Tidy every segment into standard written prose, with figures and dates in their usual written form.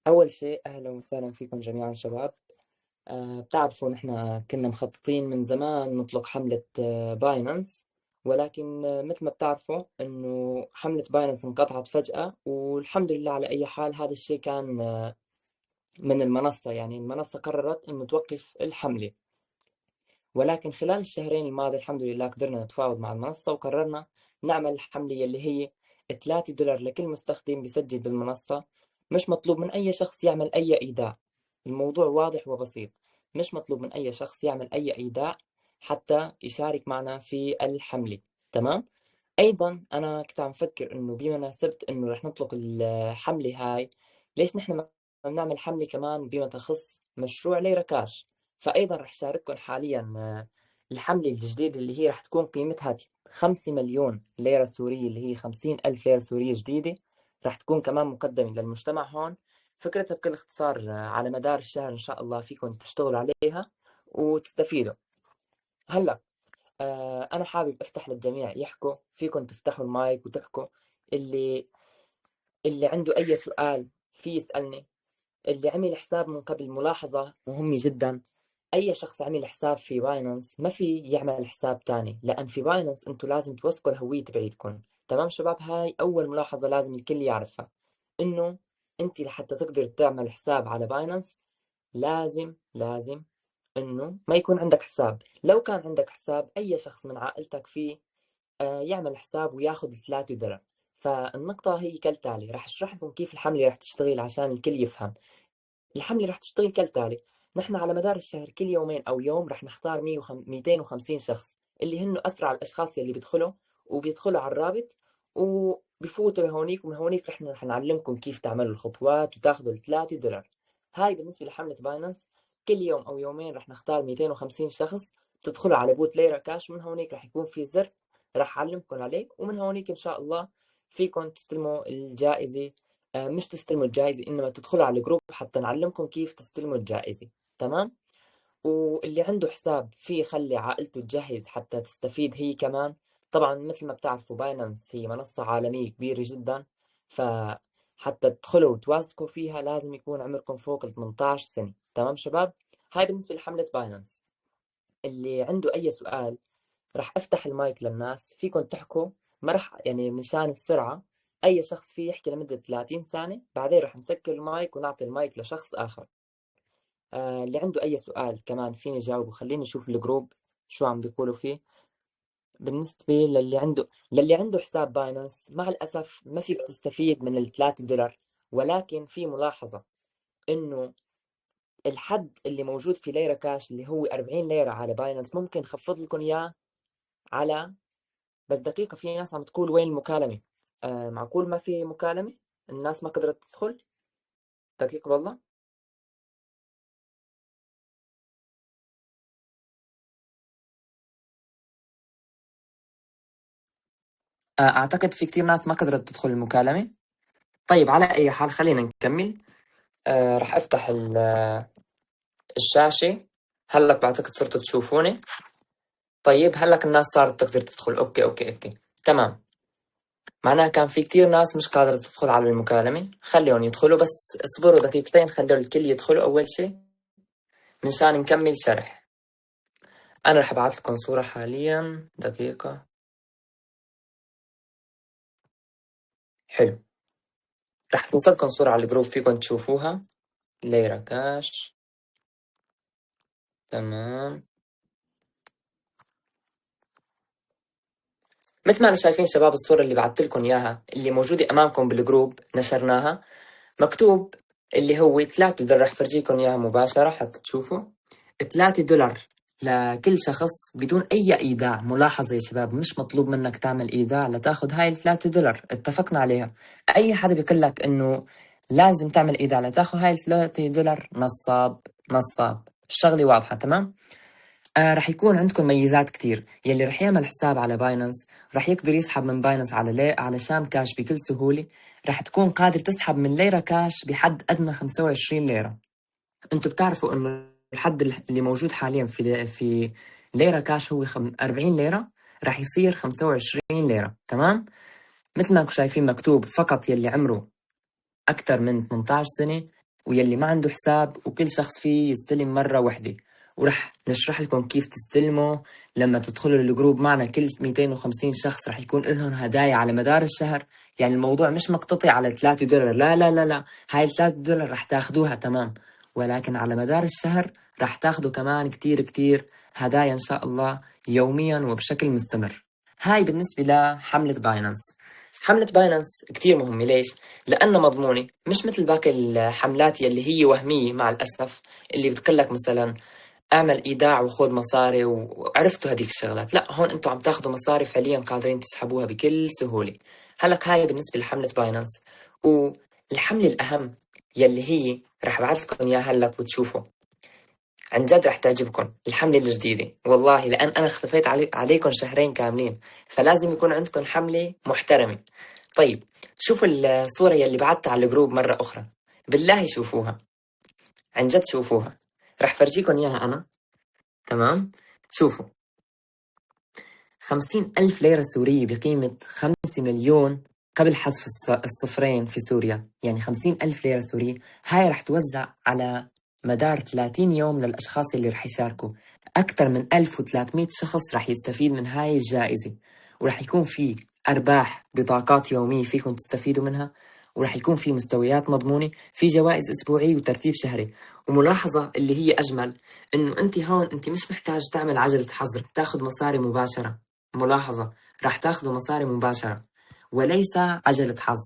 أول شيء أهلا وسهلا فيكم جميعا شباب. بتعرفوا نحن كنا مخططين من زمان نطلق حملة باينانس، ولكن مثل ما بتعرفوا إنه حملة باينانس انقطعت فجأة، والحمد لله على أي حال. هذا الشيء كان من المنصة، يعني المنصة قررت إنه توقف الحملة. ولكن خلال الشهرين الماضي الحمد لله قدرنا نتفاوض مع المنصة وقررنا نعمل حملة اللي هي $3 لكل مستخدم بيسجل بالمنصة. مش مطلوب من أي شخص يعمل أي إيداع، الموضوع واضح وبسيط. مش مطلوب من أي شخص يعمل أي إيداع حتى يشارك معنا في الحملة. تمام. أيضا أنا كنت عم فكر إنه بمناسبة إنه رح نطلق الحملة هاي، ليش نحن ما بنعمل حملة كمان بما تخص مشروع ليرة كاش. فأيضا رح شارككم حاليا الحملة الجديدة اللي هي رح تكون قيمتها 5 مليون ليرة سورية، اللي هي 50 ألف ليرة سورية جديدة. رح تكون كمان مقدمة للمجتمع هون. فكرتها بكل اختصار على مدار الشهر إن شاء الله فيكم تشتغلوا عليها وتستفيدوا. هلا أنا حابب أفتح للجميع يحكوا، فيكم تفتحوا المايك وتحكوا. اللي اللي عنده أي سؤال في يسألني. اللي عمل حساب من قبل، ملاحظة مهمة جدا: أي شخص عمل حساب في باينانس ما في يعمل حساب تاني، لأن في باينانس أنتوا لازم توثقوا الهوية تبعيتكم. تمام شباب، هاي أول ملاحظة لازم الكل يعرفها. إنه أنت لحتى تقدر تعمل حساب على باينانس لازم إنه ما يكون عندك حساب. لو كان عندك حساب، أي شخص من عائلتك فيه يعمل حساب وياخذ $3. فالنقطة هي كالتالي، راح اشرح لكم كيف الحملة راح تشتغل عشان الكل يفهم. الحملة راح تشتغل كالتالي: نحن على مدار الشهر كل يومين أو يوم راح نختار 250 شخص اللي هن أسرع الأشخاص يلي بيدخلوا على الرابط وبفوتوا لهونيك، ومن هونيك رح نعلمكم كيف تعملوا الخطوات وتاخذوا $3. هاي بالنسبة لحملة باينانس. كل يوم أو يومين راح نختار 250 شخص تدخلوا على بوت ليرة كاش، ومن هونيك راح يكون في زر راح أعلمكم عليه، ومن هونيك إن شاء الله فيكم تستلموا الجائزة. مش تستلموا الجائزة، إنما تدخلوا على الجروب حتى نعلمكم كيف تستلموا الجائزة. تمام. واللي عنده حساب فيه يخلي عائلته تجهز حتى تستفيد هي كمان. طبعا مثل ما بتعرفوا باينانس هي منصة عالمية كبيرة جدا، فحتى تدخلوا وتواثقوا فيها لازم يكون عمركم فوق ال 18 سنة. تمام شباب، هاي بالنسبة لحملة باينانس. اللي عنده أي سؤال راح أفتح المايك للناس، فيكم تحكوا. ما راح يعني مشان السرعة أي شخص فيه يحكي لمدة 30 ثانية، بعدين راح نسكر المايك ونعطي المايك لشخص آخر. اللي عنده أي سؤال كمان فيني جاوبه. خليني أشوف الجروب شو عم بيقولوا فيه. بالنسبة للي عنده حساب باينانس، مع الأسف ما فيك تستفيد من $3. ولكن في ملاحظة: إنه الحد اللي موجود في ليرة كاش اللي هو 40 ليرة على باينانس ممكن خفض لكم إياه على. بس دقيقة، في ناس عم تقول وين المكالمة؟ معقول ما في مكالمة؟ الناس ما قدرت تدخل؟ دقيقة والله. أعتقد في كتير ناس ما قدرت تدخل المكالمة. طيب على أي حال خلينا نكمل. راح أفتح الشاشة. هلأ بعتقد صرتوا تشوفوني. طيب هلأ الناس صارت تقدر تدخل. أوكي تمام. معناها كان في كتير ناس مش قادرة تدخل على المكالمة. خليهم يدخلوا، بس اصبروا دقيقتين، خلوا الكل يدخلوا أول شيء منشان نكمل شرح. أنا رح أبعث لكم صورة حاليا، دقيقة. حلو، رح توصلكم صورة على الجروب فيكم تشوفوها. ليرة كاش. تمام. مثل ما أنا شايفين شباب، الصورة اللي بعثت لكم إياها اللي موجودة أمامكم بالجروب نشرناها، مكتوب اللي هو $3. رح فرجيكم إياها مباشرة حتى تشوفوا. $3 لكل شخص بدون أي إيداع. ملاحظة يا شباب، مش مطلوب منك تعمل إيداع لتاخد هاي $3، اتفقنا عليها. أي حدا بيقول لك إنه لازم تعمل إيداع لتاخد هاي $3، نصاب. الشغلة واضحة. تمام. رح يكون عندكم ميزات كتير. يلي رح يعمل حساب على باينانس رح يقدر يسحب من باينانس على شام كاش بكل سهولة. رح تكون قادر تسحب من ليرة كاش بحد أدنى 25 ليرة. انتوا بتعرفوا انه الحد اللي موجود حاليا في ليرة كاش هو 40 ليرة. رح يصير 25 ليرة. تمام. مثل ما انتم شايفين مكتوب: فقط يلي عمره أكثر من 18 سنة ويلي ما عنده حساب، وكل شخص فيه يستلم مرة واحدة. ورح نشرح لكم كيف تستلموا لما تدخلوا الجروب معنا. كل 250 شخص رح يكون لهم هدايا على مدار الشهر. يعني الموضوع مش مقتطع على $3، لا لا لا لا، هاي $3 رح تاخدوها تمام، ولكن على مدار الشهر رح تاخدوا كمان كتير كتير هدايا إن شاء الله يوميا وبشكل مستمر. هاي بالنسبة لحملة باينانس. حملة باينانس كتير مهمة. ليش؟ لأنها مضمونة، مش مثل باقي الحملات يلي هي وهمية مع الأسف، اللي بتقلك مثلا اعمل ايداع وخذ مصاري وعرفتوا هذيك الشغلات. لا، هون انتم عم تاخذوا مصاري فعليا قادرين تسحبوها بكل سهولة. هلك هاي بالنسبة لحملة باينانس. والحملة الأهم يلي هي رح ابعث لكم اياها هلك وتشوفوا، عن جد رح تعجبكم الحملة الجديدة والله، لأن أنا اختفيت عليكم شهرين كاملين، فلازم يكون عندكم حملة محترمة. طيب، شوفوا الصورة يلي بعتها على الجروب مرة أخرى، بالله شوفوها، عن جد شوفوها، رح فرجيكم إياها أنا. تمام، شوفوا، 50,000 ليرة سورية بقيمة 5 مليون قبل حذف الصفرين في سوريا. يعني 50,000 ليرة سورية هاي رح توزع على مدار 30 يوم للأشخاص اللي رح يشاركوا. أكثر من 1300 شخص رح يستفيد من هاي الجائزة، ورح يكون في أرباح بطاقات يومية فيكم تستفيدوا منها، ورح يكون في مستويات مضمونة، في جوائز أسبوعية وترتيب شهري. وملاحظة اللي هي أجمل، إنه أنت هون أنت مش محتاج تعمل عجلة حظ، رح تاخذ مصاري مباشرة. ملاحظة، رح تاخذوا مصاري مباشرة وليس عجلة حظ.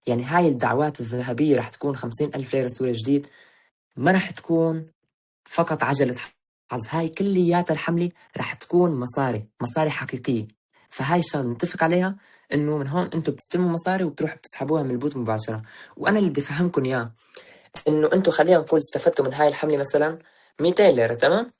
يعني هاي الدعوات الذهبية رح تكون 50,000 ليرة سوري جديد، ما رح تكون فقط عجلة حظ. هاي كليات الحملة رح تكون مصاري حقيقية. فهاي الشغلة نتفق عليها، انه من هون انتم بتستلموا مصاري وبتروحوا بتسحبوها من البوت مباشرة. وانا اللي بدي افهمكم اياه، انه انتم خلينا نقول استفدتوا من هاي الحملة مثلا 200 ليرة، تمام؟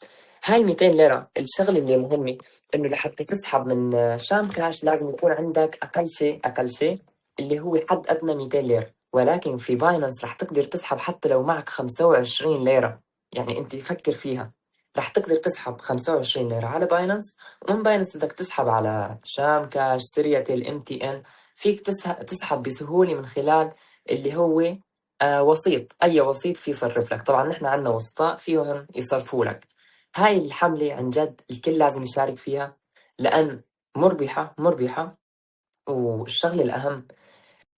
هاي 200 ليرة، الشغلة اللي مهمة انه لحتى تسحب من شام كاش لازم يكون عندك اقل شيء اللي هو حد ادنى 200 ليرة. ولكن في باينانس رح تقدر تسحب حتى لو معك 25 ليرة. يعني انت فكر فيها، رح تقدر تسحب 25 ليرة على باينانس، ومن باينانس بدك تسحب على شام كاش، سريتل، MTN. فيك تسحب بسهولة من خلال اللي هو وسيط. أي وسيط في يصرف لك. طبعا نحن عندنا وسطاء فيهم يصرفوا لك. هاي الحملة عن جد الكل لازم يشارك فيها، لأن مربحة. والشغلة الأهم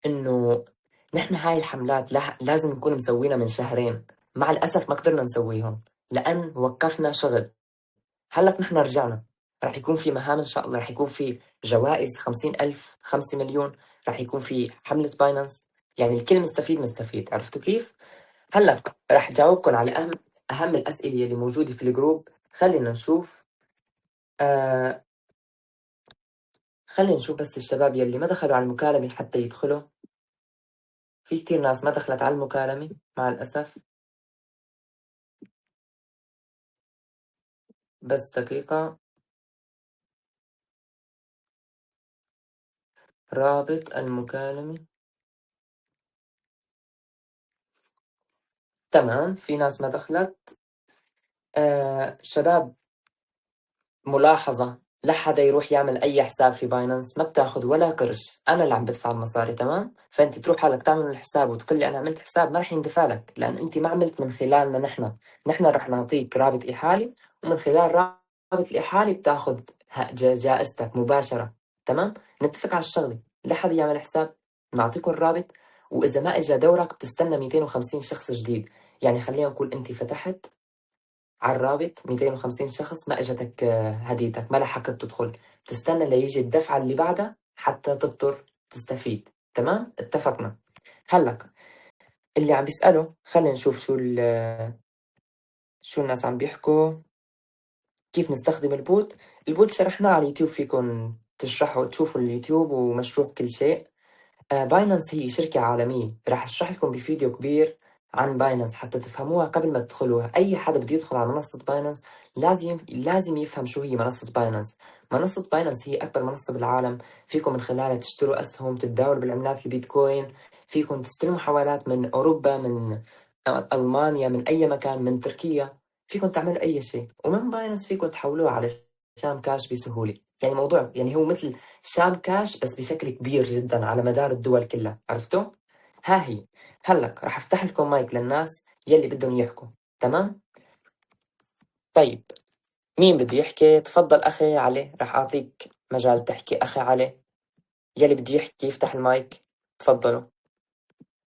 إنه نحن هاي الحملات لازم نكون مسوينا من شهرين. مع الأسف ما قدرنا نسويهم لأن وقفنا شغل. هلأ نحن رجعنا، رح يكون في مهام إن شاء الله، رح يكون في جوائز 50,000، 5 مليون، رح يكون في حملة باينانس. يعني الكل مستفيد. عرفتوا كيف؟ هلا راح جاوبكم على أهم الأسئلة اللي موجودة في الجروب. خلينا نشوف. آه خلينا نشوف بس الشباب يلي ما دخلوا على المكالمة حتى يدخلوا. في كتير ناس ما دخلت على المكالمة مع الأسف. بس دقيقة، رابط المكالمة. تمام، في ناس ما دخلت. شباب، ملاحظة، لا حدا يروح يعمل أي حساب في باينانس، ما بتاخد ولا قرش، أنا اللي عم بدفع المصاري. تمام؟ فأنت تروح حالك تعمل الحساب وتقول لي أنا عملت حساب، ما رح يندفع لك، لأن أنت ما عملت من خلالنا. نحن رح نعطيك رابط إحالي، ومن خلال رابط الإحالة بتاخد جائزتك مباشرة. تمام؟ نتفق على الشغلة، لا حدا يعمل حساب، نعطيكم الرابط، وإذا ما إجا دورك بتستنى 250 شخص جديد. يعني خلينا نقول أنت فتحت على الرابط 250 شخص، ما اجتك هديتك، ما لحقت تدخل، تستنى ليجي الدفعة اللي بعدها حتى تقدر تستفيد. تمام؟ اتفقنا. هلا اللي عم بيسأله، خلينا نشوف شو الناس عم بيحكوا. كيف نستخدم البوت؟ البوت شرحناه على اليوتيوب، فيكم تشرحوا تشوفوا اليوتيوب ومشروع كل شيء. باينانس هي شركة عالمية، راح اشرح لكم بفيديو كبير عن باينانس حتى تفهموها قبل ما تدخلوها. اي حدا بده يدخل على منصة باينانس لازم يفهم شو هي منصة باينانس. منصة باينانس هي اكبر منصة بالعالم، فيكم من خلالها تشتروا اسهم، تتداولوا بالعملات البيتكوين، فيكم تستلموا حوالات من اوروبا، من المانيا، من اي مكان، من تركيا، فيكم تعملوا اي شيء. ومن باينانس فيكم تحولوها على شام كاش بسهولة. يعني موضوع، يعني هو مثل شام كاش بس بشكل كبير جدا على مدار الدول كلها. عرفتوا؟ ها هي. هلك راح افتح لكم مايك للناس يلي بدهم يحكوا. تمام. طيب مين بده يحكي؟ تفضل أخي علي، راح أعطيك مجال تحكي أخي علي. يلي بده يحكي يفتح المايك، تفضلوا.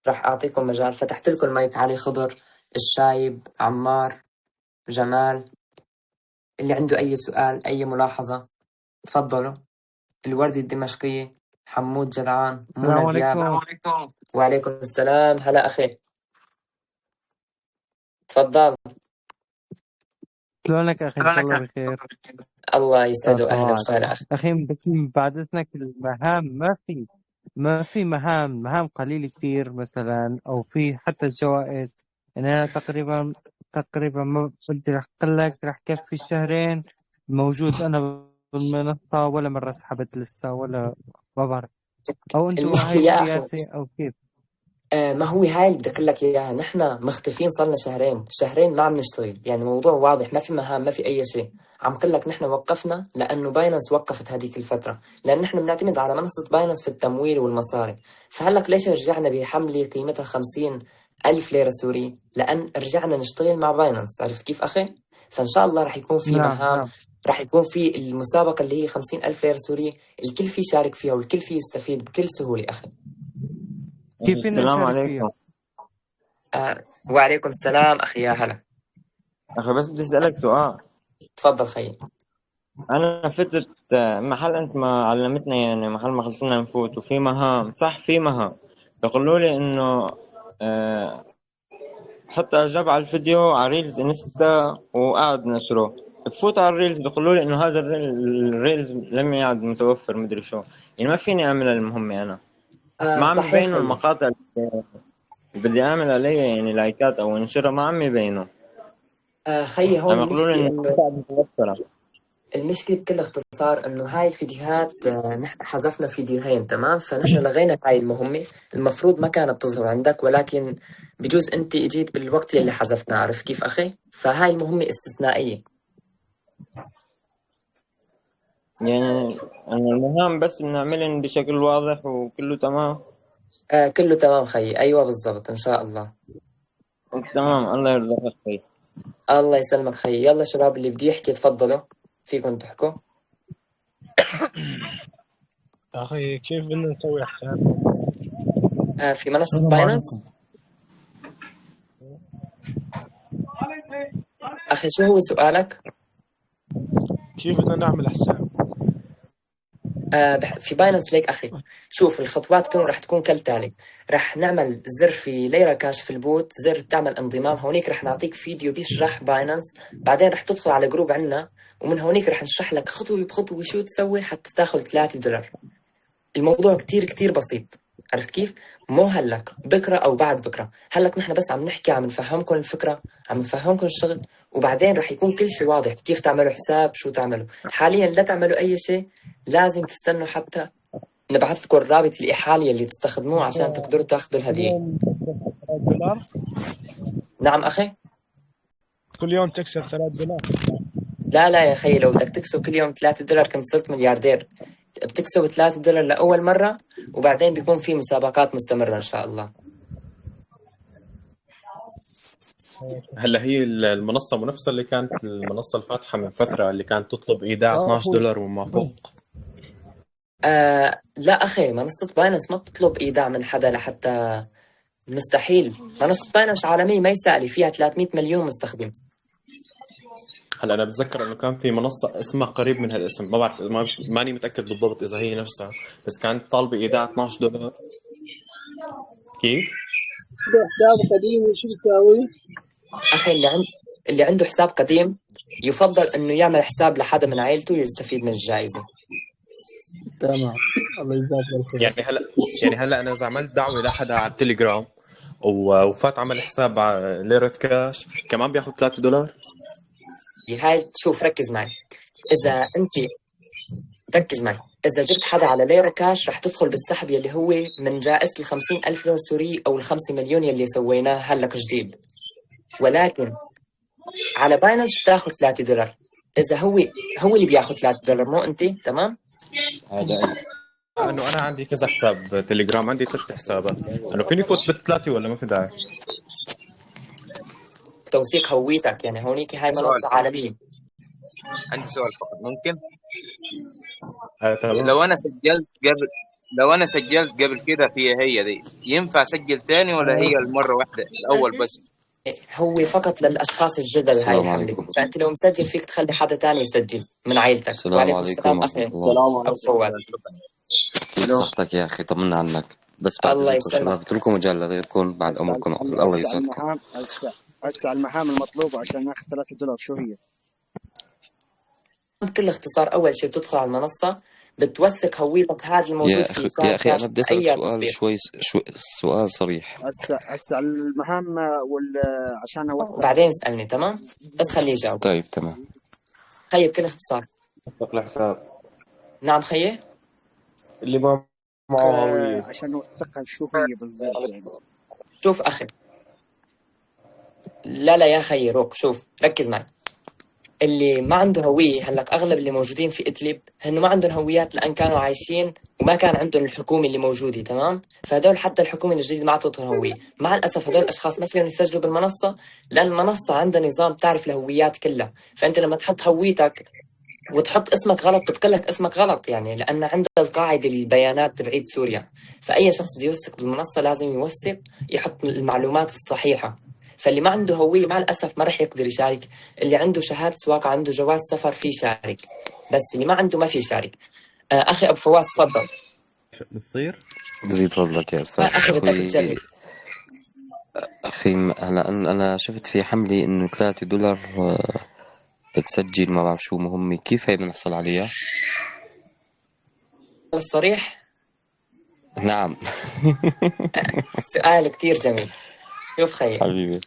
راح أعطيكم مجال، فتحت لكم المايك. علي، خضر، الشايب، عمار، جمال، اللي عنده أي سؤال أي ملاحظة تفضلوا. الوردي الدمشقية، حمود جدعان، منى السلام دياب. السلام عليكم. عليكم. وعليكم السلام. هلا أخي، تفضل. شلونك أخي؟ إن شاء الله بخير. الله يسعد يسعده، أهلا صباحك وسهلا أخي. أخي. بس بعد إذنك المهام ما في مهام قليلة كثير مثلا، أو في حتى الجوائز. يعني أنا تقريبا ما بدي رح أقول لك رح كفي الشهرين موجود أنا بالمنصة، ولا مرة سحبت لسه، ولا ما بعرف. أو أنتوا هاي المشكلة يا أخي، السياسة أو كيف؟ ما هو هاي اللي بدي أقول لك إياها. نحن مختفين صار لنا شهرين ما عم نشتغل، يعني موضوع واضح، ما في مهام ما في أي شيء. عم قل لك نحن وقفنا لأنه باينانس وقفت هذيك الفترة، لأن نحن بنعتمد على منصة باينانس في التمويل والمصاري. فهلك ليش رجعنا بحملة قيمتها 50,000 ليرة سوري؟ لأن رجعنا نشتغل مع باينانس. عرفت كيف أخي؟ فإن شاء الله رح يكون في نعم مهام، نعم. رح يكون في المسابقة اللي هي 50,000 ليرة سوري، الكل في يشارك فيها والكل في يستفيد بكل سهولة أخي. كيف فينا السلام نشارك فيها؟ عليكم. وعليكم السلام أخي، يا هلا. أخي بس بدي أسألك سؤال. تفضل خيي. أنا فتت محل أنت ما علمتنا، يعني محل ما خلصنا نفوت وفي مهام، صح في مهام بيقولوا لي إنه آه، حط إعجاب على الفيديو على ريلز انستا وقاعد نشره. بفوت على الريلز بيقولوا لي إنه هذا الريلز لم يعد متوفر، مدري شو. يعني ما فيني أعمل المهمة أنا. ما عم صحيح يبينوا خيي. المقاطع اللي بدي أعمل عليها يعني لايكات أو انشرها، ما عم يبينوا. خيي، هون يعني يقولوا لي المشكلة إنه إنه، بعد متوفرة. المشكلة بكل اختصار إنه هاي الفيديوهات، نحن حذفنا فيديوهين. تمام، فنحن لغينا هاي المهمة. المفروض ما كانت تظهر عندك، ولكن بجوز أنت إجيت بالوقت اللي حذفناه. عرفت كيف أخي؟ فهاي المهمة استثنائية. يعني أنا المهام بس بنعملن بشكل واضح وكله تمام. كله تمام خيي، أيوة بالضبط، إن شاء الله. تمام، الله يرزقك خير. الله يسلمك خيي. يلا شباب، اللي بده يحكي تفضلوا، فيكم تحكوا. أخي كيف بدنا نسوي حساب؟ في منصة السلام باينانس. عليكم. أخي شو هو سؤالك؟ كيف بدنا نعمل حساب؟ في باينانس ليك أخي. شوف الخطوات راح تكون كالتالي. راح نعمل زر في ليرة كاش في البوت، زر تعمل انضمام. هونيك راح نعطيك فيديو بيشرح باينانس. بعدين راح تدخل على جروب عنا، ومن هونيك راح نشرح لك خطوة بخطوة شو تسوي حتى تاخذ $3. الموضوع كتير كتير بسيط. عرفت كيف؟ مو هلك، بكرة أو بعد بكرة. هلك نحن بس عم نحكي، عم نفهمكم الفكرة، عم نفهمكم الشغل. وبعدين رح يكون كل شيء واضح، كيف تعملوا حساب، شو تعملوا. حاليا لا تعملوا أي شيء، لازم تستنوا حتى نبعث لكم الرابط الإحالي اللي تستخدموه عشان تقدروا تاخذوا كل الهدية. يوم تكسب $3. نعم أخي؟ كل يوم تكسب $3. لا لا يا خيي، لو بدك تكسب كل يوم $3 كنت صرت ملياردير. بتكسب $3 لأول مرة، وبعدين بيكون في مسابقات مستمرة إن شاء الله. هلا هي المنصة منافسة اللي كانت المنصة الفاتحة من فترة، اللي كانت تطلب إيداع أخوي $12 وما فوق. لا أخي، منصة باينانس ما بتطلب إيداع من حدا لحتى، مستحيل. منصة باينانس عالمية، ما يسألي فيها 300 مليون مستخدم. هلا أنا بتذكر إنه كان في منصة اسمها قريب من هالاسم، ما بعرف، ماني متأكد بالضبط إذا هي نفسها، بس كانت طالبة إيداع $12. كيف؟ عنده حساب قديم وشو بيساوي؟ أخي اللي عنده حساب قديم يفضل إنه يعمل حساب لحدا من عائلته يستفيد من الجائزة. تمام، الله يجزاك بالخير. يعني هلا أنا إذا عملت دعوة لحدا على التليجرام وفات عمل حساب على ليرة كاش، كمان بياخد $3. هاي شوف، ركز معي. إذا أنت ركز معي، إذا جبت حدا على ليرة كاش رح تدخل بالسحب يلي هو من جائزة 50,000 ليرة سوري أو ال5 مليون يلي سويناه هلك جديد. ولكن على باينانس بتاخذ $3. إذا هو اللي بياخذ $3، مو أنت. تمام. هذا انه انا عندي كذا حساب تليجرام، عندي 3 حسابات، انه فيني فوت بالثلاثه ولا ما في داعي؟ توثيق هويتك، يعني هونيك هاي سؤال منصة عالمية. عندي سؤال فقط ممكن. تمام. لو انا سجلت قبل كده فيها هي دي، ينفع اسجل تاني ولا هي المره واحده الاول بس؟ هو فقط للأشخاص الجدد هاي السلام الحملة، عليكم. فأنت لو مسجل فيك تخلي حدا تاني يسجل من عائلتك. السلام وعليكم عليكم السلام ورحمة أخي الله. السلام أبو عليكم. فواز. كيف صحتك يا أخي؟ طمنا عنك. بس بعد الله إذنكم يسلمك. شباب اتركوا مجال لغيركم بعد أمركم أفضل. الله يسعدكم. هسه المهام المطلوبة عشان ناخذ $3 شو هي؟ بكل اختصار، أول شيء بتدخل على المنصة، بتوثق هويتك هذا الموجود يا في أخي شاشة يا أخي، أنا بدي أسألك أي سؤال تطبيق. شوي سؤال صريح. هسه المهام عشان اوثق. بعدين اسألني، تمام؟ بس خليه يجاوب. طيب تمام. خيي بكل اختصار. وثق الحساب نعم خيي. اللي ما معه هوية. عشان اوثقها شو هي بالضبط يعني؟ شوف أخي، لا يا خيي روك، شوف ركز معي. اللي ما عنده هوية، هلك أغلب اللي موجودين في إدلب هنو ما عندهم هويات، لأن كانوا عايشين وما كان عندهم الحكومة اللي موجودة، تمام؟ فهدول حتى الحكومة الجديدة ما عطتهم هوية. مع الأسف هدول الأشخاص ما فيهم يسجلوا بالمنصة، لأن المنصة عندها نظام تعرف الهويات كلها. فأنت لما تحط هويتك وتحط اسمك غلط بتقلك اسمك غلط، يعني لأن عندها القاعدة البيانات تبعيد سوريا. فأي شخص بده يوثق بالمنصة لازم يوثق، يحط المعلومات الصحيحة. فاللي ما عنده هوية مع الأسف ما رح يقدر يشارك. اللي عنده شهادة سواقة، عنده جواز سفر، فيه يشارك، بس اللي ما عنده ما فيه يشارك. أخي أبو فواز تفضل. بتصير زيد فضلك يا أستاذ. أخي بدك تجرب. أخي هلا أنا شفت في حملة إنه $3 بتسجل ما بعرف شو مهمة، كيف هي بنحصل عليها؟ الصريح نعم. سؤال كتير جميل. شوف خير، حبيبي.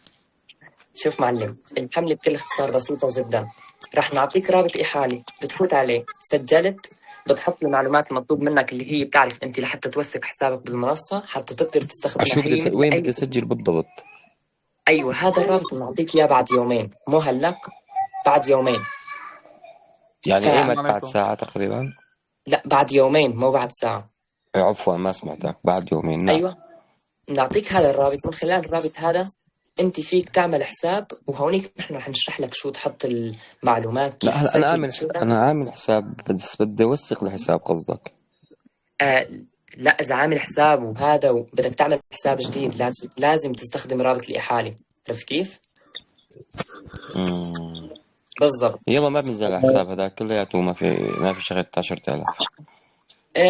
شوف معلم، الحملة بكل اختصار بسيطة جدا. رح نعطيك رابط إحالي، بتفوت عليه، سجلت، بتحط المعلومات المطلوب منك اللي هي بتعرف أنت لحتى توثق حسابك بالمنصة حتى تقدر تستخدمها. شو بدي هي وين بدي أسجل بالضبط؟ أيوة، هذا الرابط بنعطيك إياه بعد يومين، مو هلق، بعد يومين. يعني أيمت بعد ساعة تقريبا؟ لا بعد يومين مو بعد ساعة. عفوا ما سمعتك. بعد يومين. نعم. أيوة، نعطيك هذا الرابط. من خلال الرابط هذا أنت فيك تعمل حساب، وهونيك نحن رح نشرح لك شو تحط المعلومات، كيف لا هلا تسجل. أنا عامل حساب بس بدي أوثق الحساب قصدك؟ لا، إذا عامل حساب وهذا وبدك تعمل حساب جديد لازم تستخدم رابط الإحالة. عرفت كيف؟ بالضبط. يلا ما بنزل الحساب هذا كلياته، ما في شغلة 10,000.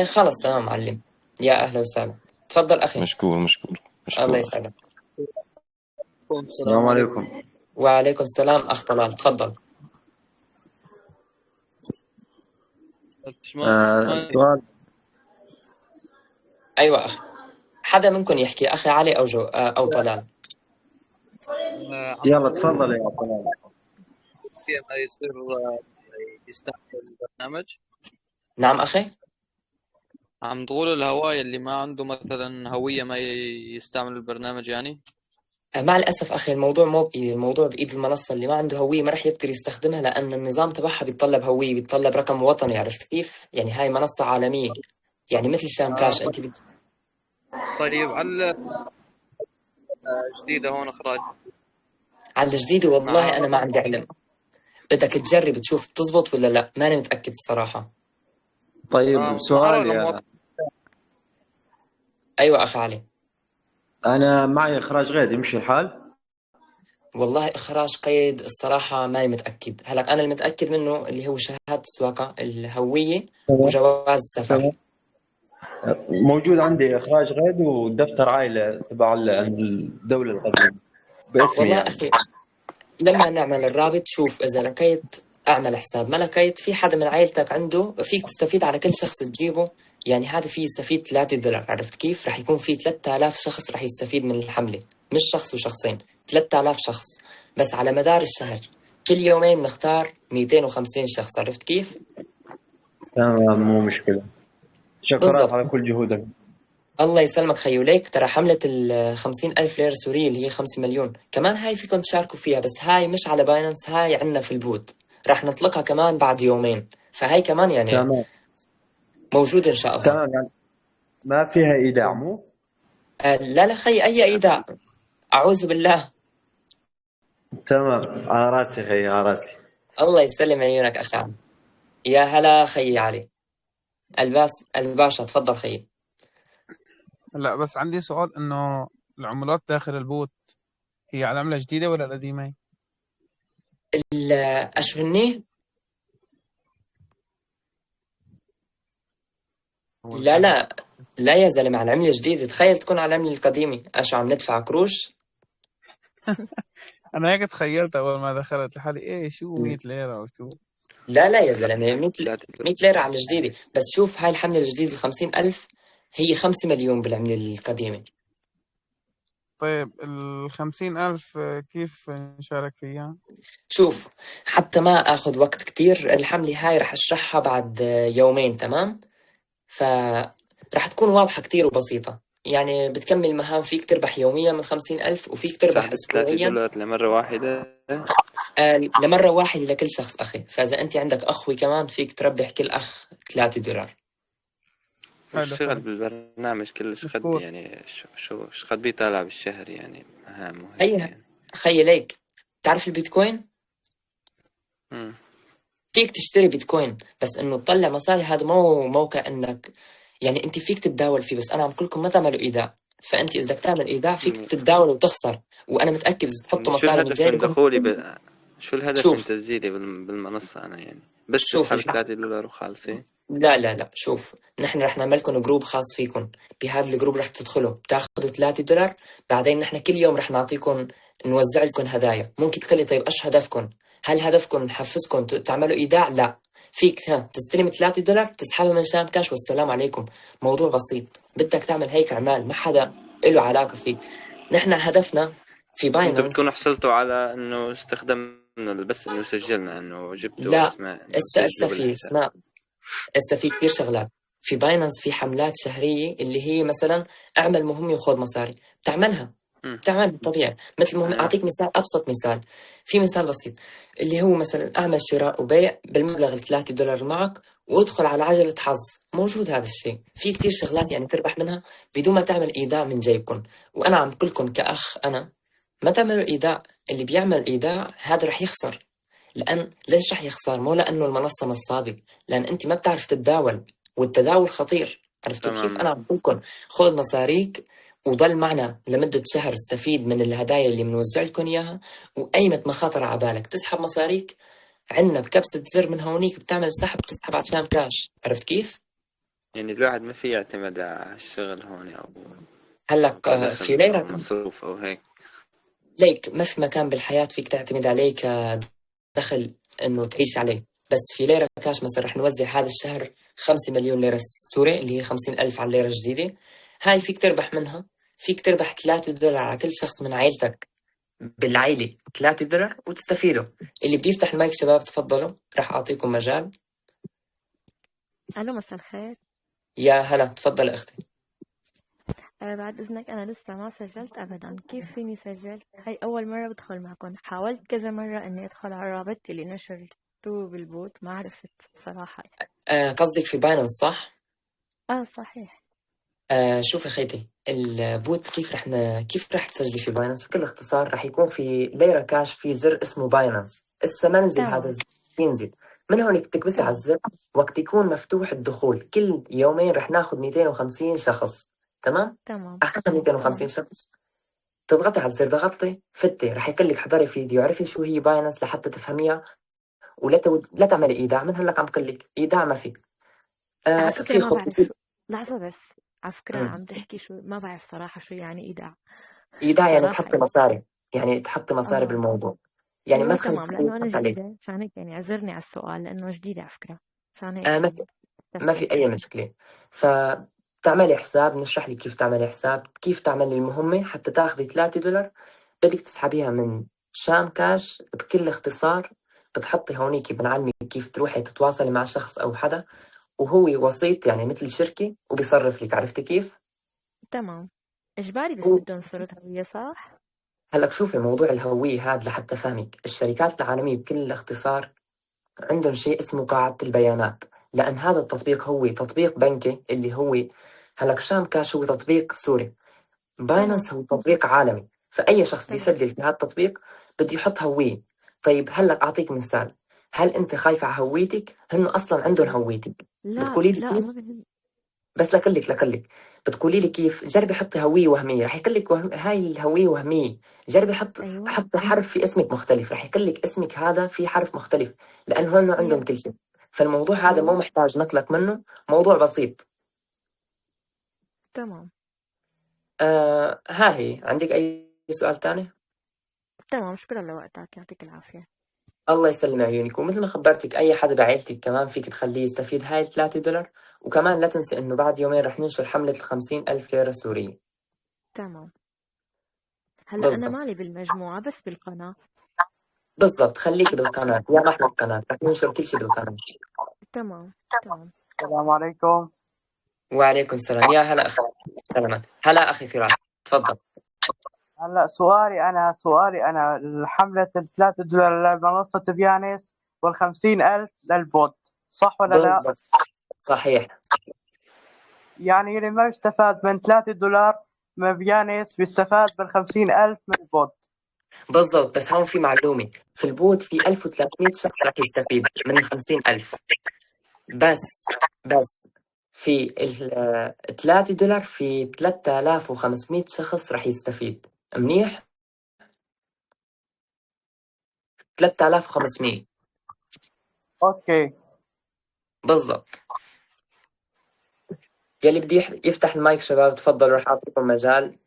خلص تمام معلم، يا أهلا وسهلا. تفضل أخي. مشكور. الله يسعدك. السلام عليكم. وعليكم السلام أخ طلال، تفضل. سؤال. أيوة أخي، حدا منكم يحكي، أخي علي أو طلال. يلا تفضل يا طلال. ما يصير يستعمل البرنامج. نعم أخي. عم تقول الهواية اللي ما عنده مثلا هوية ما يستعمل البرنامج يعني؟ مع الأسف أخي الموضوع مو بإيدي، الموضوع بإيد المنصة. اللي ما عنده هوية ما رح يقدر يستخدمها، لأن النظام تبعها بيتطلب هوية، بيتطلب رقم وطني. عرفت كيف؟ يعني هاي منصة عالمية، يعني مثل شام كاش. أنت طيب على جديدة هون إخراج على الجديدة والله أنا ما عندي علم، بدك تجرب تشوف تزبط ولا لا، ماني متأكد الصراحة. طيب سؤال أيوة أخي علي. أنا معي إخراج غير يمشي الحال؟ والله إخراج قيد الصراحة ماني متأكد. هلأ أنا المتأكد منه اللي هو شهادة السواقة، الهوية، وجواز السفر. موجود عندي إخراج غير ودفتر عائلة تبع الدولة القديمة باسمي. والله يعني أخي لما نعمل الرابط شوف، إذا لقيت أعمل حساب، ما لقيت في حدا من عائلتك عنده فيك تستفيد على كل شخص تجيبه. يعني هذا فيه يستفيد $3. عرفت كيف؟ رح يكون في 3000 شخص رح يستفيد من الحملة، مش شخص وشخصين، 3000 شخص بس على مدار الشهر. كل يومين نختار 250 شخص. عرفت كيف؟ تمام، مو مشكلة. شكرا بالضبط. على كل جهودك. الله يسلمك خيو. ليك ترى حملة 50,000 ليرة سورية اللي هي 5 مليون كمان، هاي فيكم تشاركوا فيها، بس هاي مش على باينانس، هاي عنا في البوت، راح نطلقها كمان بعد يومين. فهاي كمان يعني تمام. موجود إن شاء الله. تمام، يعني ما فيها ايداع مو؟ لا لا خي، أي إيداع؟ أعوذ بالله. تمام، على راسي خي، على راسي. الله يسلم عيونك أخي علي. يا هلا خي علي. الباشا تفضل خي. لا بس عندي سؤال، انه العملات داخل البوت هي على عملة جديدة ولا القديمة؟ أشو هني؟ لا لا لا يا زلمة، على العملة الجديدة. تخيل تكون على العملة القديمة، أشو عم ندفع قروش؟ انا هيك تخيلت اول ما دخلت لحالي، ايه شو 100 ليرة وشو. لا لا يا زلمة، 100 ليرة على الجديدة. بس شوف، هاي الحملة الجديدة 50,000 هي 5 مليون بالعملة القديمة. طيب 50,000 كيف نشارك فيها؟ شوف، حتى ما أخذ وقت كتير، الحملة هاي رح أشرحها بعد يومين، تمام؟ فرح تكون واضحة كتير وبسيطة. يعني بتكمل مهام، فيك تربح يوميا من 50,000 وفيك تربح سحب 3 أسبوعيا. دولار لمرة واحدة. لمرة واحدة لكل شخص أخي. فإذا أنت عندك أخوي كمان فيك تربح كل أخ 3 دولار. حلو والشغل حلو. بالبرنامج كلش قد مشكور. يعني شو قد بيطلع بالشهر يعني مهام وهيك هي يعني. خي ليك، تعرف البيتكوين؟ مم. فيك تشتري بيتكوين، بس انه تطلع مصاري هذا مو موقع انك، يعني انت فيك تتداول فيه، بس انا عم لكم ما تعملوا ايداع. فانت اذا بدك تعمل ايداع فيك يعني تتداول وتخسر، وانا متاكد اذا تحطوا شو مصاري من الهدف من جيبكم. دخولي شو الهدف من شوف تسجيلي بالمنصة أنا يعني؟ بس شوف تسحب شوف 3 دولار وخالصين؟ لا لا لا، شوف، نحن رح نعمل لكم جروب خاص فيكم. بهذا الجروب رح تدخلوا بتاخذوا 3 دولار. بعدين نحن كل يوم رح نعطيكم، نوزع لكم هدايا. ممكن تقولي طيب ايش هدفكم؟ هل هدفكم نحفزكم تعملوا ايداع؟ لا، فيك تستلم 3 دولار تسحبها من شام كاش والسلام عليكم. موضوع بسيط. بدك تعمل هيك اعمال، ما حدا له علاقة فيك. نحن هدفنا في انتوا بتكونوا باينانس. حصلتوا على انه استخدمنا بس انه سجلنا انه جبتوا لا، اسماء انه اسا سجلوا في بالحساب. اسماء، هسه في كثير شغلات. في باينانس في حملات شهرية اللي هي مثلا اعمل مهمة وخذ مصاري. بتعملها، مم. بتعمل طبيعي مثل مهمة. ايوه. أعطيك مثال، أبسط مثال. في مثال بسيط اللي هو مثلا أعمل شراء وبيع بالمبلغ 3 دولار معك، وادخل على عجلة حظ. موجود هذا الشيء. في كثير شغلات يعني تربح منها بدون ما تعمل إيداع من جيبكم. وأنا عم كلكم كأخ، أنا ما تعملوا إيداع. اللي بيعمل إيداع هذا رح يخسر. لأن ليش رح يخسر؟ مو لأنه المنصة نصابة، لأن أنت ما بتعرف تتداول، والتداول خطير. عرفتوا كيف؟ أنا تمام. عم لكم خذ مصاريك وضل معنا لمدة شهر، استفيد من الهدايا اللي بنوزع لكم إياها. وأيمت ما خطر على بالك تسحب مصاريك، عندنا بكبسة زر من هونيك بتعمل سحب، تسحب عشان كاش. عرفت كيف؟ يعني الواحد ما في يعتمد على الشغل هون او هلا في كدخل او ليرة مصروف او هيك. ليك، ما في مكان بالحياة فيك تعتمد عليه كدخل إنه تعيش عليه. بس في ليرة كاش مثلا رح نوزع هذا الشهر 5 مليون ليرة سوري، اللي هي 50,000 على الليرة الجديدة. هاي فيك تربح منها. فيك تربح 3 دولار على كل شخص من عائلتك، بالعائلة 3 دولار وتستفيدوا. اللي بده يفتح المايك شباب تفضلوا، رح أعطيكم مجال. ألو، مساء الخير. يا هلا، تفضل أختي. بعد إذنك أنا لسه ما سجلت أبدا، كيف فيني سجل؟ هاي أول مرة بدخل معكم. حاولت كذا مرة إني أدخل على الرابط اللي نشرتوه بالبوت، ما عرفت صراحة. قصدك في باينانس صح؟ صحيح. شوفي خيتي، البوت كيف رح تسجلي في باينانس؟ بكل اختصار رح يكون في ليرة كاش في زر اسمه باينانس. لسه ما نزل هذا تمام الزر، ينزل من هون تكبسي على تمام الزر. وقت يكون مفتوح الدخول كل يومين رح ناخذ 250 شخص، تمام؟ تمام أخذنا 250 تمام. شخص، تضغطي على الزر، ضغطي فتي رح يقول لك حضري فيديو، عرفي شو هي باينانس لحتى تفهميها. لا تعملي ايداع من هلا. عم بقول لك ايداع ما في. على فكرة في ما بعرف. خطوط. لحظة بس، على فكرة عم تحكي شو، ما بعرف صراحة شو يعني إيداع. ايداع يعني صراحة تحطي مصاري، يعني تحطي مصاري بالموضوع. يعني ما أيوة تخلي تمام، حدا لأنه أنا يضحك عليك. جديدة عشان هيك يعني اعذرني على السؤال، لأنه جديدة على فكرة، عشان هيك ما يعني ما في تفكير. أي مشكلة. فتعملي حساب، نشرح لك كيف تعملي حساب، كيف تعملي المهمة حتى تاخذي 3 دولار. بدك تسحبيها من شام كاش بكل اختصار. بتحطي هونيك بنعلمك كيف تروحي تتواصلي مع شخص أو حدا، وهو وسيط يعني مثل شركة وبيصرف لك. عرفتي كيف؟ تمام. إجباري بس بدهم صورة هوية صح؟ هلأ شوفي، موضوع الهوية هذا لحتى فهمك، الشركات العالمية بكل اختصار عندهم شيء اسمه قاعدة البيانات. لأن هذا التطبيق هو تطبيق بنكي اللي هو هلأ كشام كاش هو تطبيق سوري، تمام باينانس هو تطبيق عالمي، فأي شخص بده تمام يسجل في هذا التطبيق بده يحط هوية. طيب هلأ أعطيك مثال، هل أنت خايفة على هويتك؟ هن أصلا عندهم هويتك، لا بتقولي لي لا كيف؟ ما بهم. بس لكلك بتقولي لي كيف؟ جربي حطي هوية وهمية، رح يقول لك هاي الهوية وهمية. جربي أيوة حطي حرف في اسمك مختلف، رح يقول لك اسمك هذا في حرف مختلف، لأن هون عندهم يب كل شيء. فالموضوع هذا مو أيوة محتاج نقلك منه، موضوع بسيط. تمام ها هي، عندك أي سؤال تاني؟ تمام، شكرا لوقتك، يعطيك العافية. الله يسلم عيونك. ومثل ما خبرتك أي حدا بعيلتك كمان فيك تخليه يستفيد هاي $3. وكمان لا تنسي إنه بعد يومين رح ننشر حملة 50,000 ليرة سورية. تمام، هلا أنا بالضبط مالي بالمجموعة بس بالقناة. بالضبط، خليكي بالقناة يا محلى القناة، رح ننشر كل شيء بالقناة. تمام تمام. السلام عليكم. وعليكم السلام. يا هلا أخي سلامات. هلا أخي فراس، تفضل. هلا سؤالي أنا حملة $3 لمنصة بيانيس وال50,000 للبوت، صح ولا لا؟ بالضبط صحيح. يعني اللي ما يستفاد من $3 من بيانيس بيستفاد بال50,000 من البوت. بالضبط، بس هون في معلومة، في البوت في 1300 شخص رح يستفيد من 50,000. بس في $3 في 3500 شخص رح يستفيد. منيح، 3500. أوكي. بالضبط. يلي بدي يفتح المايك شباب تفضلوا، رح أعطيكم مجال.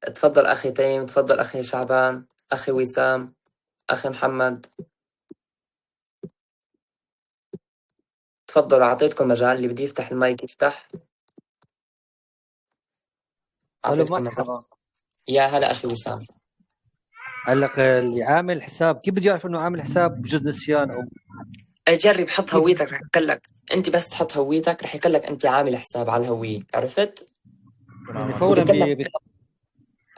تفضل أخي تيم، تفضل أخي شعبان، أخي وسام، أخي محمد، تفضلوا أعطيتكم مجال. اللي بده يفتح المايك يفتح. الو أعطيتكم مجال. مرحبا. يا هلا أخي وسام. هلق اللي عامل حساب كيف بده يعرف انه عامل حساب بجوز نسيان او جرب حط كيف؟ هويتك، رح يقلك أنت بس تحط هويتك رح يقلك أنت عامل حساب على الهوية، عرفت؟ يعني فورا وبيقلك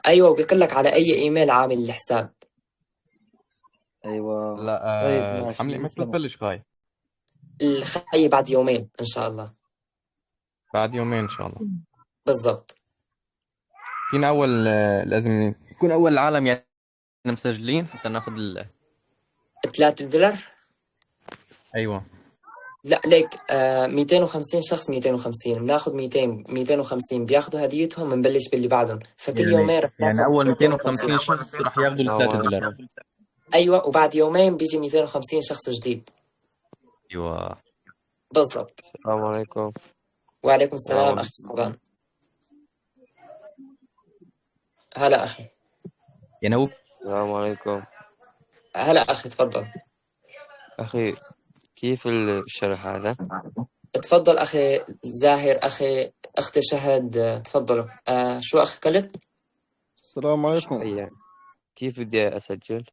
أيوة، وبيقلك على أي إيميل عامل الحساب. ايوه لا طيب ماشي الحملة متى تسلم. تبلش غاي؟ الخي بعد يومين إن شاء الله. بعد يومين إن شاء الله. بالضبط. فينا أول لازم يكون أول العالم يعني مسجلين حتى ناخذ $3. أيوة. لا ليك 250 شخص، 250 بناخذ 250 بياخذوا هديتهم، بنبلش باللي بعدهم، فكل يومين رح يعني ناخذ أول 250. 250 شخص رح ياخذوا $3. ايوه، وبعد يومين بيجي 250 شخص جديد. أيوة بالضبط. السلام عليكم. وعليكم السلام اخي صعبان. هلا اخي. يعني هو السلام عليكم. هلا اخي تفضل. أخي كيف الشرح هذا؟ تفضل اخي زاهر، اخي اختي شهد، تفضلوا. شو اخي قلت؟ السلام عليكم. يعني كيف بدي أسجل؟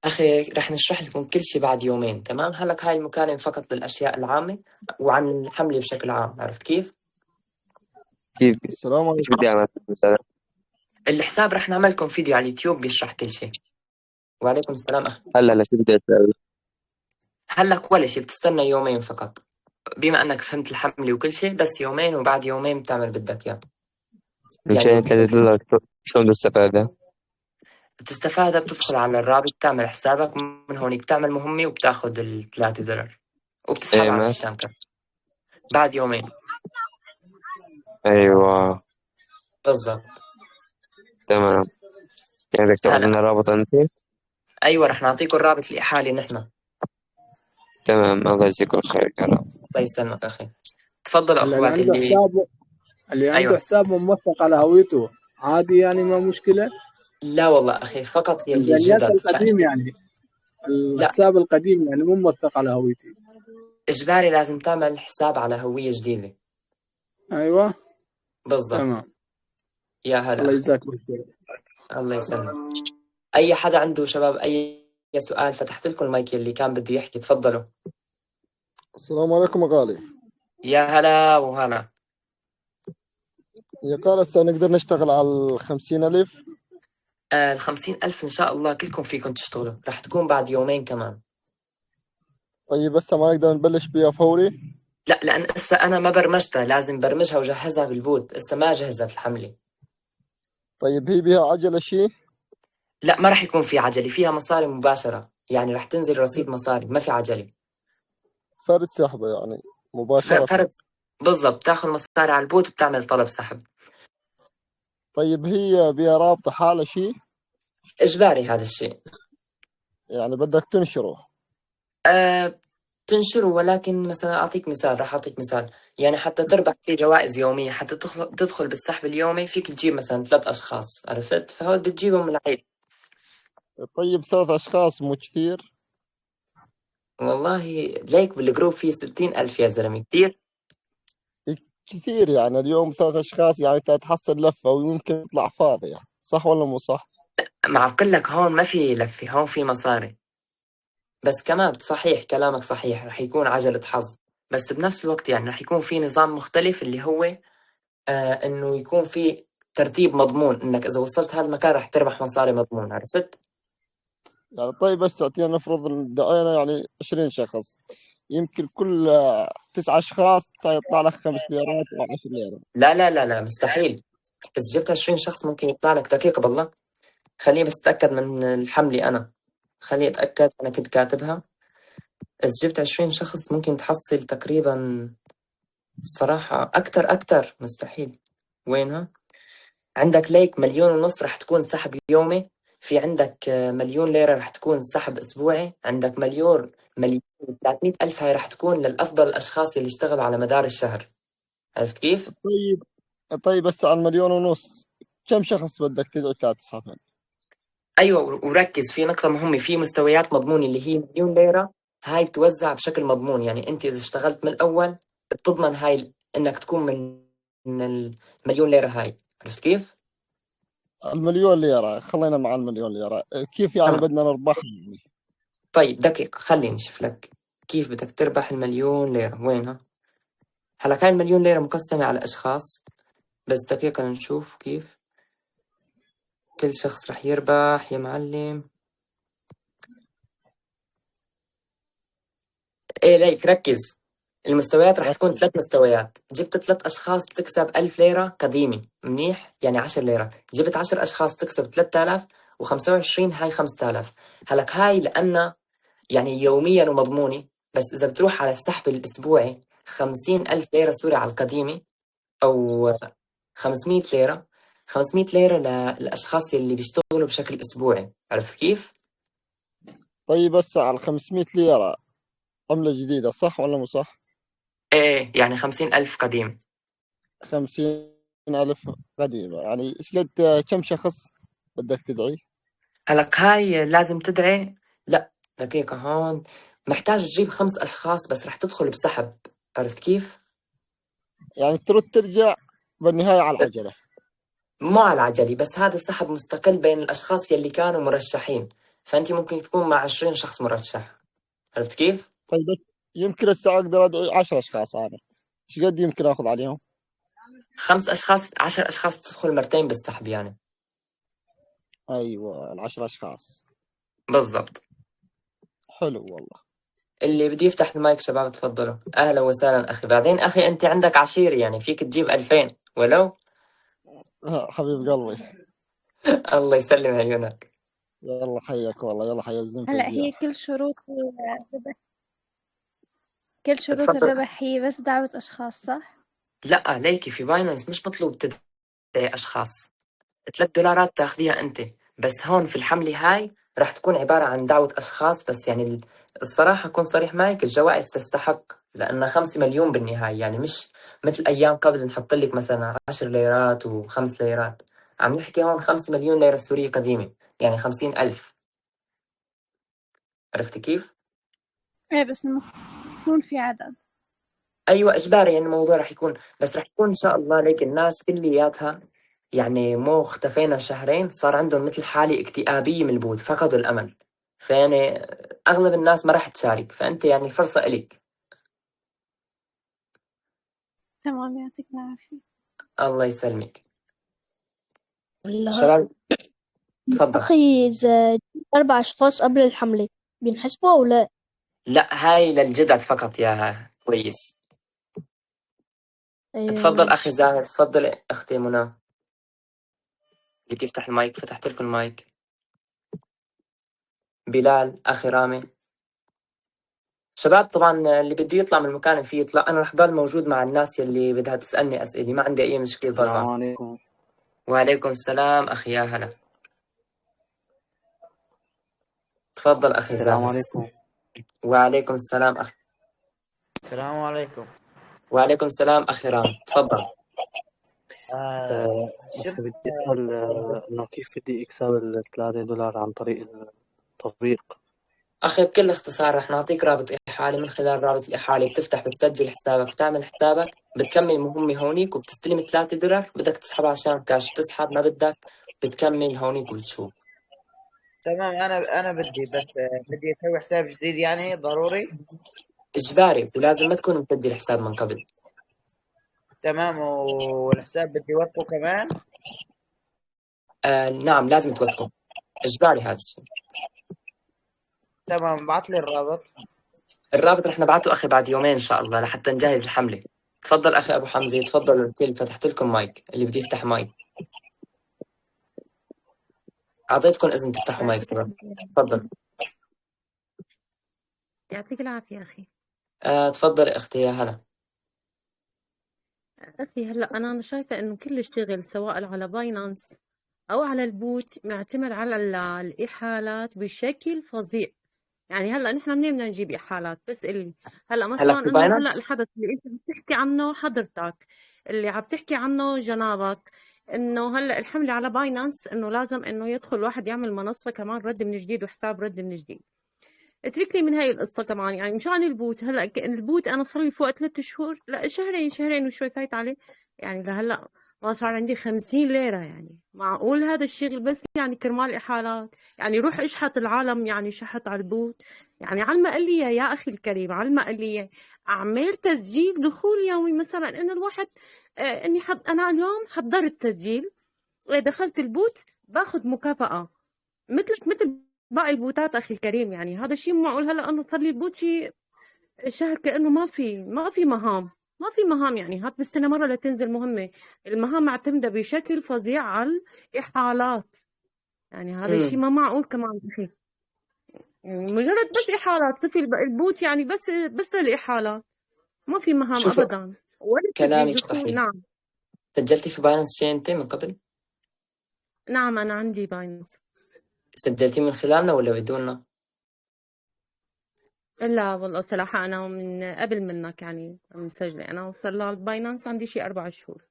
أخي رح نشرح لكم كل شيء بعد يومين، تمام؟ هلك هاي المكالمة فقط للأشياء العامة وعن الحملة بشكل عام، عرفت كيف؟ كيف السلام ايش عليكم. بدي أعمل مثلا؟ الحساب رح نعمل لكم فيديو على اليوتيوب بيشرح كل شيء. وعليكم السلام أخي. هلا شو بدي أسوي؟ هلك ولا شيء، بتستنى يومين فقط، بما أنك فهمت الحملة وكل شيء، بس يومين وبعد يومين بتعمل بدك إياه. مشان يعني $3 شلون بدي استفادها؟ بتستفادها، بتدخل على الرابط، بتعمل حسابك من هونيك، بتعمل مهمة وبتاخذ $3 وبتسحب على ايمت. هشام كرت بعد يومين. ايوه بالضبط. تمام. يعني بدك تبعت هلا لنا رابط انت؟ أيوة، رح نعطيكم الرابط الإحالي نحن. تمام الله يجزيكم خير كرام. الله يسلمك أخي. تفضل اللي أخواتي عنده اللي حساب اللي عنده أيوة. حساب موثق على هويته عادي، يعني ما مشكلة. لا والله أخي، فقط يلي البنياس الجدد، القديم يعني لا الحساب القديم يعني مو موثق على هويتي. إجباري لازم تعمل حساب على هوية جديدة. أيوة بالضبط. تمام. يا هلا الله أخي. يجزاك بالخير. الله يسلمك. أي حدا عنده شباب أي سؤال؟ فتحت لكم المايك، اللي كان بده يحكي تفضلوا. السلام عليكم يا غالي. يا هلا وهلا. يا قال هسه نقدر نشتغل على 50,000. 50,000 إن شاء الله كلكم فيكم تشتغلوا، رح تكون بعد يومين كمان. طيب هسه ما نقدر نبلش بيها فوري؟ لا، لأن إسا أنا ما برمجتها، لازم برمجها وجهزها بالبوت، إسا ما جهزت الحملة. طيب هي بيها عجلة شيء؟ لا، ما راح يكون في عجلة، فيها مصاري مباشرة، يعني راح تنزل رصيد مصاري، ما في عجلة. فرد سحبة يعني مباشرة. فرد بالضبط، تاخذ مصاري على البوت وبتعمل طلب سحب. طيب هي بيها رابطة حالة شيء؟ إجباري هذا الشيء. يعني بدك تنشره؟ تنشره، ولكن مثلا أعطيك مثال، راح أعطيك مثال، يعني حتى تربح في جوائز يومية، حتى تدخل بالسحب اليومي فيك تجيب مثلا 3 أشخاص، عرفت؟ فهو بتجيبهم من العيد. طيب 3 أشخاص مو كثير؟ والله ليك بالجروب فيه 60,000 يا زلمة، كثير. كثير يعني اليوم 3 أشخاص يعني تحصل لفة ويمكن تطلع فاضي يعني. صح ولا مو صح؟ معقول لك هون ما في لفة، هون في مصاري. بس كمان صحيح كلامك صحيح، رح يكون عجلة حظ، بس بنفس الوقت يعني رح يكون في نظام مختلف اللي هو إنه يكون في ترتيب مضمون، إنك إذا وصلت هذا المكان رح تربح مصاري مضمون، عرفت؟ يعني طيب بس تعطينا نفرض الدائرة يعني 20 شخص، يمكن كل 9 أشخاص يطلع لك 5 ليرات أو 10 ليرات. لا لا لا لا، مستحيل. إذا جبت 20 شخص ممكن يطلع لك، دقيقة بالله، خليني بس أتأكد من الحملة أنا، خليني أتأكد، أنا كنت كاتبها. إذا جبت 20 شخص ممكن تحصل تقريبا، صراحة أكتر مستحيل. وينها؟ عندك ليك 1,500,000 رح تكون سحب يومي، في عندك 1,000,000 ليرة رح تكون سحب أسبوعي، عندك مليون 300,000 هاي رح تكون للأفضل الأشخاص اللي اشتغلوا على مدار الشهر، عرفت كيف؟ طيب بس على 1,500,000 كم شخص بدك تدعي تسحبهم؟ أيوة، وركز في نقطة مهمة، في مستويات مضمونة اللي هي 1,000,000 ليرة، هاي بتوزع بشكل مضمون، يعني أنت إذا اشتغلت من الأول بتضمن هاي إنك تكون من 1,000,000 ليرة هاي، عرفت كيف؟ 1,000,000 ليرة، خلينا مع 1,000,000 ليرة، كيف يعني تمام. بدنا نربحها يعني؟ طيب دقيقة، خليني نشوف لك كيف بدك تربح 1,000,000 ليرة، وينها؟ هلا كان 1,000,000 ليرة مقسمة على أشخاص، بس دقيقة نشوف كيف كل شخص رح يربح يا معلم. إيه ليك ركز، المستويات رح تكون 3 مستويات، جبت 3 أشخاص بتكسب 1,000 ليرة قديمة، منيح، يعني 10 ليرة، جبت 10 أشخاص تكسب 3,000، و25 هاي 5,000. هلك هاي لأنها يعني يوميا ومضمونة، بس إذا بتروح على السحب الأسبوعي 50,000 ليرة سوري على القديمة، أو 500 ليرة، 500 ليرة للأشخاص اللي بيشتغلوا بشكل أسبوعي، عرفت كيف؟ طيب بس على 500 ليرة عملة جديدة صح ولا مو صح؟ إيه يعني 50,000 قديم. 50,000 قديمة، يعني إيش قد كم شخص بدك تدعي؟ هلك هاي لازم تدعي، لا دقيقة هون، محتاج تجيب 5 أشخاص بس رح تدخل بسحب، عرفت كيف؟ يعني ترد ترجع بالنهاية على العجلة. مو على العجلي، بس هذا السحب مستقل بين الأشخاص يلي كانوا مرشحين، فأنت ممكن تكون مع 20 شخص مرشح، عرفت كيف؟ طيب يمكن الساعة أقدر أدعي 10 أشخاص أنا، إيش قد يمكن آخذ عليهم؟ 5 أشخاص 10 أشخاص تدخل مرتين بالسحب يعني. أيوة 10 أشخاص. بالضبط. حلو والله. اللي بده يفتح المايك شباب تفضلوا، أهلا وسهلا أخي، بعدين أخي أنت عندك عشيرة يعني فيك تجيب 2000 ولو. حبيب قلبي. الله يسلم عيونك. يلا حياك والله، يلا حيا الزمن هلا زيادة. هي الربح كل شروط تفضل. الربح هي بس دعوة أشخاص صح؟ لا ليكي في باينانس مش مطلوب تدعي أشخاص، $3 تاخذيها أنت، بس هون في الحملة هاي راح تكون عبارة عن دعوة أشخاص بس، يعني الصراحة أكون صريح معك، الجوائز تستحق لأنها 5 مليون بالنهاية، يعني مش مثل أيام قبل نحط لك مثلا 10 ليرات و5 ليرات، عم نحكي هون 5 مليون ليرة سورية قديمة، يعني 50,000، عرفت كيف؟ ايه بس يكون في عدد. أيوة إجباري، يعني الموضوع راح يكون، بس راح يكون إن شاء الله ليك الناس كلياتها، يعني مو اختفينا شهرين صار عندهم مثل حالة اكتئابية من البوت، فقدوا الأمل، فيعني أغلب الناس ما راح تشارك، فأنت يعني الفرصة إلك. تمام يعطيك العافية. الله يسلمك. لا شباب تفضل. أخي إذا 4 أشخاص قبل الحملة بينحسبوا أو لا؟ لا هاي للجدد فقط يا كويس. أيوة تفضل ماشي. أخي زاهر، تفضل أختي منى. بدي يفتح المايك، فتحت لكم المايك. بلال، أخي رامي. شباب طبعا اللي بده يطلع من المكان اللي فيه يطلع، أنا رح ضل موجود مع الناس يلي بدها تسألني أسئلة، ما عندي أي مشكلة ضل السلام راسي. عليكم. وعليكم السلام أخي، يا هلا. تفضل أخي السلام زاهر. عليكم. وعليكم السلام أخي. السلام عليكم. وعليكم السلام أخي رامي، تفضل. شفت بدي أسأل إنه كيف بدي أكسب $3 عن طريق التطبيق؟ أخي بكل اختصار رح نعطيك رابط إحالة، من خلال رابط الإحالة بتفتح، بتسجل حسابك، بتعمل حسابك، بتكمل مهمة هونيك وبتستلم $3. بدك تسحبها عشان كاش بتسحب، ما بدك بتكمل هونيك وبتشوف. تمام. انا بدي بس بدي اسوي حساب جديد يعني ضروري. إجباري، ولازم ما تكون مسجل الحساب من قبل. تمام. والحساب بدي وثقه كمان. نعم لازم توثقه، إجباري هذا الشيء. تمام، بعت لي الرابط. الرابط رح نبعته أخي بعد يومين إن شاء الله لحتى نجهز الحملة. تفضل أخي أبو حمزة، تفضل الكل، فتحت لكم مايك، اللي بده يفتح مايك أعطيتكم إذن تفتحوا مايك. تفضل. يعطيك العافية أخي. تفضل أختي يا هلا. أخي هلا أنا شايفة إنه كل الشغل سواء على باينانس أو على البوت معتمد على الإحالات بشكل فظيع. يعني هلا نحن منين بدنا نجيب إحالات؟ بس اللي هلا مثلا في إنه هلا باينانس الحدث اللي أنت بتحكي عنه حضرتك، اللي عم تحكي عنه جنابك، إنه هلا الحملة على باينانس إنه لازم إنه يدخل واحد يعمل منصة كمان رد من جديد وحساب رد من جديد. اترك لي من هاي القصة كمان. يعني مشان البوت هلا البوت أنا صار لي فوق 3 شهور، لا شهرين وشوي فايت عليه. يعني لهلا ما صار عندي 50 ليرة. يعني معقول هذا الشغل بس يعني كرمال إحالات؟ يعني روح اشحت العالم، يعني شحت على البوت. يعني على المقلية يا أخي الكريم، على المقلية أعمل تسجيل دخول يومي مثلا، إنه الواحد إني أنا اليوم حضرت تسجيل، دخلت البوت باخذ مكافأة مثل باقي البوتات أخي الكريم. يعني هذا الشيء مو معقول. هلا أنا صار لي البوت شيء شهر كأنه ما في مهام. يعني هات بالسنة مرة لتنزل مهمة. المهام معتمدة بشكل فظيع على الإحالات. يعني هذا الشيء ما معقول كمان أخي. مجرد بس إحالات صفي البوت، يعني بس للإحالات، ما في مهام شوف أبدا ولا تسجيل كلامك دخول. صحيح. نعم سجلتي في باينانس شيء أنت من قبل؟ نعم أنا عندي باينانس. سجلتي من خلالنا ولا بدوننا؟ لا والله صراحة أنا من قبل منك يعني مسجلة. أنا صار لها باينانس عندي شي 4 شهور.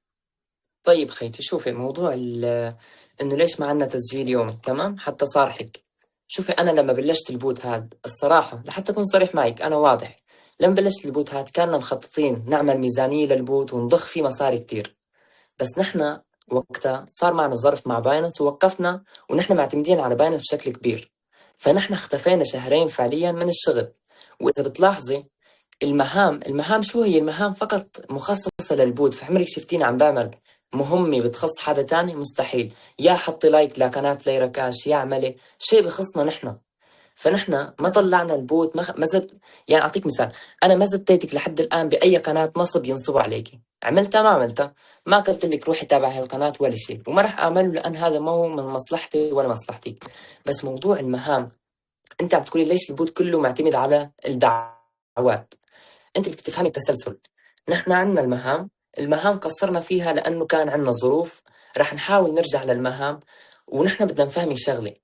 طيب خيتي شوفي موضوع إنه ليش ما عندنا تسجيل يومي، تمام؟ حتى صارحك. شوفي أنا لما بلشت البوت هاد الصراحة لحتى أكون صريح معك أنا واضح، لما بلشت البوت هاد كنا مخططين نعمل ميزانية للبوت ونضخ فيه مصاري كتير، بس نحن وقتها صار معنا ظرف مع باينانس ووقفنا، ونحن معتمدين على باينانس بشكل كبير، فنحن اختفينا شهرين فعليا من الشغل. وإذا بتلاحظي المهام شو هي؟ المهام فقط مخصصة للبوت، فعمرك شفتيني عم بعمل مهمة بتخص حدا تاني؟ مستحيل. يا حطي لايك لقناة ليرا كاش، يا اعملي شيء بخصنا نحن. فنحن ما طلعنا البوت، ما زد. يعني أعطيك مثال، أنا ما زدتك لحد الآن بأي قناة نصب ينصبوا عليكي، عملتها ما عملتها، ما قلت لك روحي تابع هاي القناة ولا شيء، وما راح أعمله لأن هذا ما هو من مصلحتي ولا مصلحتك. بس موضوع المهام، أنت عم تقولي ليش البوت كله معتمد على الدعوات، أنت بدك تفهمي التسلسل. نحن عندنا المهام قصرنا فيها لأنه كان عندنا ظروف، رح نحاول نرجع للمهام. ونحن بدنا نفهمك شغلة،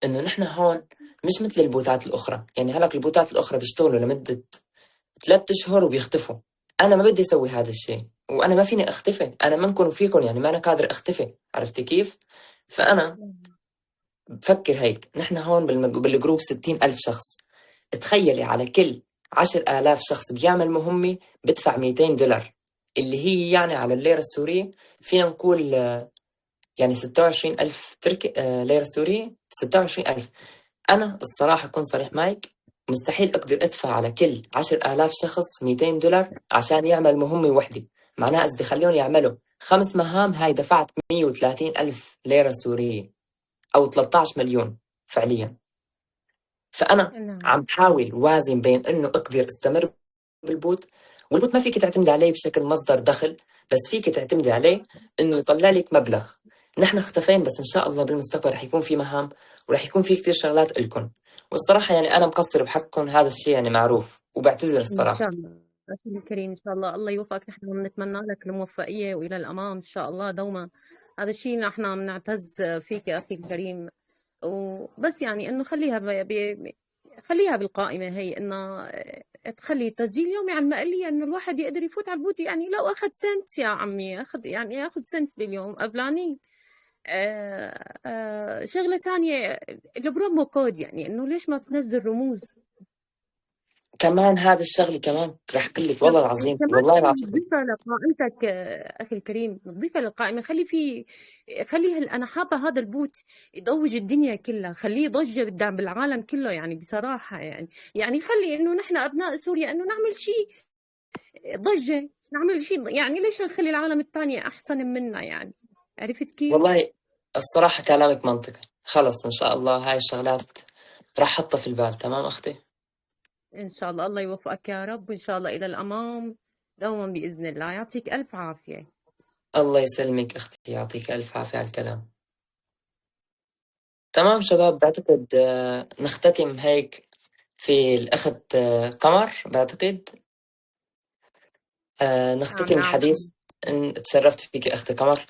إنه نحن هون مش مثل البوتات الأخرى. يعني هلأ البوتات الأخرى بيشتغلوا لمدة 3 أشهر وبيختفوا. أنا ما بدي أسوي هذا الشيء، وأنا ما فيني أختفي، أنا منكم وفيكم، يعني ما أنا قادر أختفي، عرفتي كيف؟ فأنا بفكر هيك، نحن هون بالجروب 60,000 شخص، تخيلي على كل 10,000 شخص بيعمل مهمة بدفع $200، اللي هي يعني على الليرة السورية فينا نقول يعني 26,000 ليرة سورية، 26,000. أنا الصراحة أكون صريح معك، مستحيل أقدر أدفع على كل 10,000 شخص $200 عشان يعمل مهمة وحدة. معناها إذا خليهم يعملوا 5 مهام، هاي دفعت 130,000 ليرة سورية، أو 13 مليون فعليا. فأنا نعم عم بحاول وازن بين إنه أقدر استمر بالبوت، والبوت ما فيك تعتمد عليه بشكل مصدر دخل، بس فيك تعتمد عليه إنه يطلع لك مبلغ. نحن اختفينا، بس إن شاء الله بالمستقبل رح يكون في مهام ورح يكون في كتير شغلات إلكم. والصراحة يعني أنا مقصر بحقكم، هذا الشيء يعني معروف، وبعتذر إن الصراحة. شاء الله أخي الكريم، إن شاء الله الله يوفقك. نحن بنتمنى لك الموفقية وإلى الأمام إن شاء الله دوما. هذا الشيء نحن بنعتز فيك أخي الكريم. وبس يعني إنه خليها بالقائمة هي، إنه تخلي التسجيل يومي على المقلية، إنه الواحد يقدر يفوت على البوت. يعني لو أخذ سنت يا عمي، ياخذ سنت باليوم قبلانين. شغلة تانية، البرومو كود، يعني إنه ليش ما بتنزل رموز كمان هذا الشغله كمان رح أقول لك والله العظيم، كمان والله العظيم. نضيفها لقائمتك أخي الكريم، نضيفها للقائمة. خلي أنا حابة هذا البوت يضوج الدنيا كلها، خليه ضجة بالعالم كله. يعني بصراحة يعني خلي إنه نحن أبناء سوريا إنه نعمل شيء ضجة، نعمل شيء. يعني ليش نخلي العالم الثانية أحسن منا؟ يعني عرفت كيف؟ والله الصراحة كلامك منطقي. خلص إن شاء الله هاي الشغلات رح أحطها في البال. تمام أختي؟ إن شاء الله الله يوفقك يا رب، وإن شاء الله إلى الأمام دوما بإذن الله. يعطيك ألف عافية. الله يسلمك أختي، يعطيك ألف عافية على الكلام. تمام شباب، بعتقد نختتم هيك في الأخت قمر. بعتقد نختتم نعم الحديث. تشرفت فيك أختي قمر.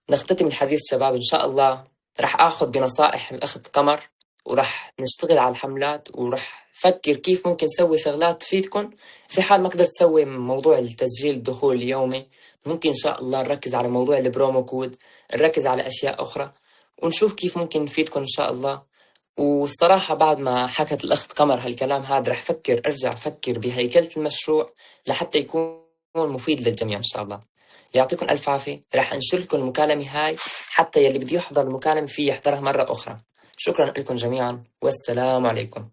نختتم الحديث شباب إن شاء الله. رح أخذ بنصائح الأخت قمر، ورح نشتغل على الحملات، ورح فكر كيف ممكن نسوي شغلات تفيدكم. في حال ما قدرت تسوي موضوع التسجيل الدخول اليومي، ممكن إن شاء الله نركز على موضوع البرومو كود، نركز على أشياء أخرى، ونشوف كيف ممكن نفيدكم إن شاء الله. والصراحة بعد ما حكت الأخت قمر هالكلام هذا، رح أرجع أفكر بهيكلة المشروع لحتى يكون مفيد للجميع إن شاء الله. يعطيكم ألف عافية. رح أنشر لكم المكالمة هاي حتى يلي بده يحضر المكالمة فيه يحضرها مرة أخرى. شكرا لكم جميعا، والسلام عليكم.